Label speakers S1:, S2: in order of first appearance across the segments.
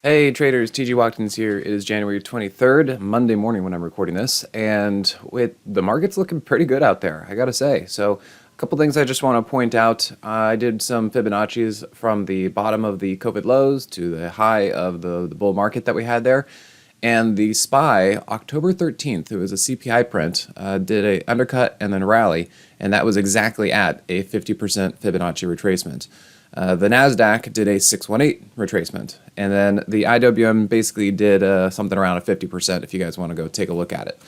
S1: Hey traders, TG Watkins here. It is January 23rd, Monday morning when I'm recording this, and the market's looking pretty good out there, I gotta say. So a couple things I just want to point out. I did some Fibonacci's from the bottom of the COVID lows to the high of the bull market that we had there. And the SPY, October 13th, it was a CPI print, did a undercut and then rally, and that was exactly at a 50% Fibonacci retracement. The NASDAQ did a 618 retracement, and then the IWM basically did something around a 50% if you guys want to go take a look at it.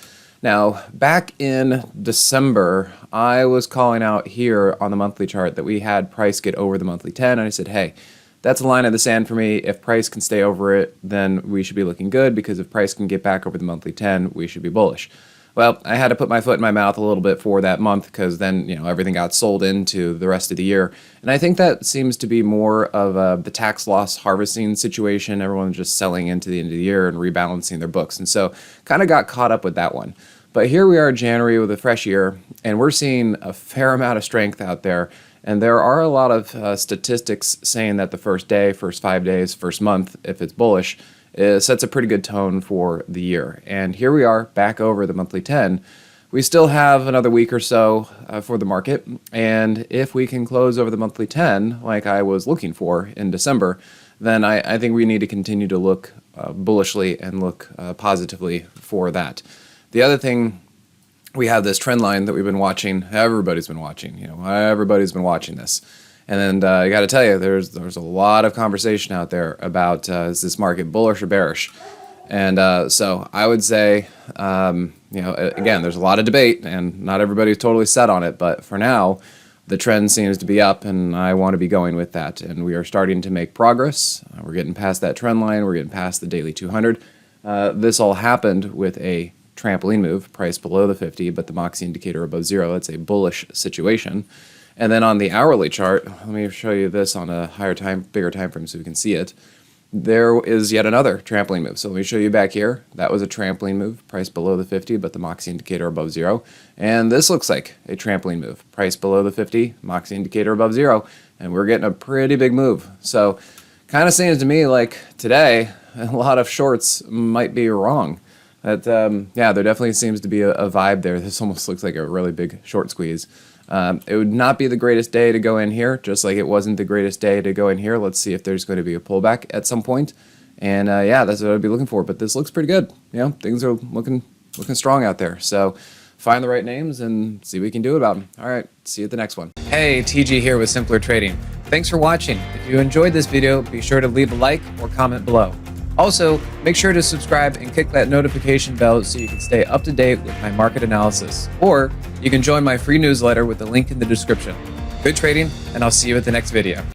S1: Now, back in December, I was calling out here on the monthly chart that we had price get over the monthly 10, and I said, hey, that's a line in the sand for me. If price can stay over it, then we should be looking good, because if price can get back over the monthly 10, we should be bullish. Well, I had to put my foot in my mouth a little bit for that month, because then, everything got sold into the rest of the year. And I think that seems to be more of the tax loss harvesting situation. Everyone's just selling into the end of the year and rebalancing their books. And so kind of got caught up with that one. But here we are in January with a fresh year, and we're seeing a fair amount of strength out there. And there are a lot of statistics saying that the first day, first 5 days, first month, if it's bullish, sets a pretty good tone for the year. And here we are back over the monthly 10. We still have another week or so for the market. And if we can close over the monthly 10, like I was looking for in December, then I think we need to continue to look bullishly and look positively for that. The other thing, we have this trend line that we've been watching. Everybody's been watching. Everybody's been watching this. And I got to tell you, there's a lot of conversation out there about is this market bullish or bearish? And so I would say, again, there's a lot of debate, and not everybody's totally set on it. But for now, the trend seems to be up, and I want to be going with that. And we are starting to make progress. We're getting past that trend line. We're getting past the daily 200. This all happened with a trampoline move, price below the 50, but the Moxie indicator above 0. It's a bullish situation. And then on the hourly chart, let me show you this on a bigger time frame so we can see it. There is yet another trampoline move. So let me show you back here. That was a trampoline move, price below the 50, but the Moxie indicator above 0. And this looks like a trampoline move, price below the 50, Moxie indicator above 0. And we're getting a pretty big move. So kind of seems to me like today, a lot of shorts might be wrong. That there definitely seems to be a vibe there. This almost looks like a really big short squeeze. It would not be the greatest day to go in here, just like it wasn't the greatest day to go in here. Let's see if there's going to be a pullback at some point. And that's what I'd be looking for. But this looks pretty good. Things are looking strong out there. So find the right names and see what we can do about them. All right, see you at the next one. Hey, TG here with Simpler Trading. Thanks for watching. If you enjoyed this video, be sure to leave a like or comment below. Also, make sure to subscribe and click that notification bell so you can stay up to date with my market analysis. Or you can join my free newsletter with the link in the description. Good trading, and I'll see you at the next video.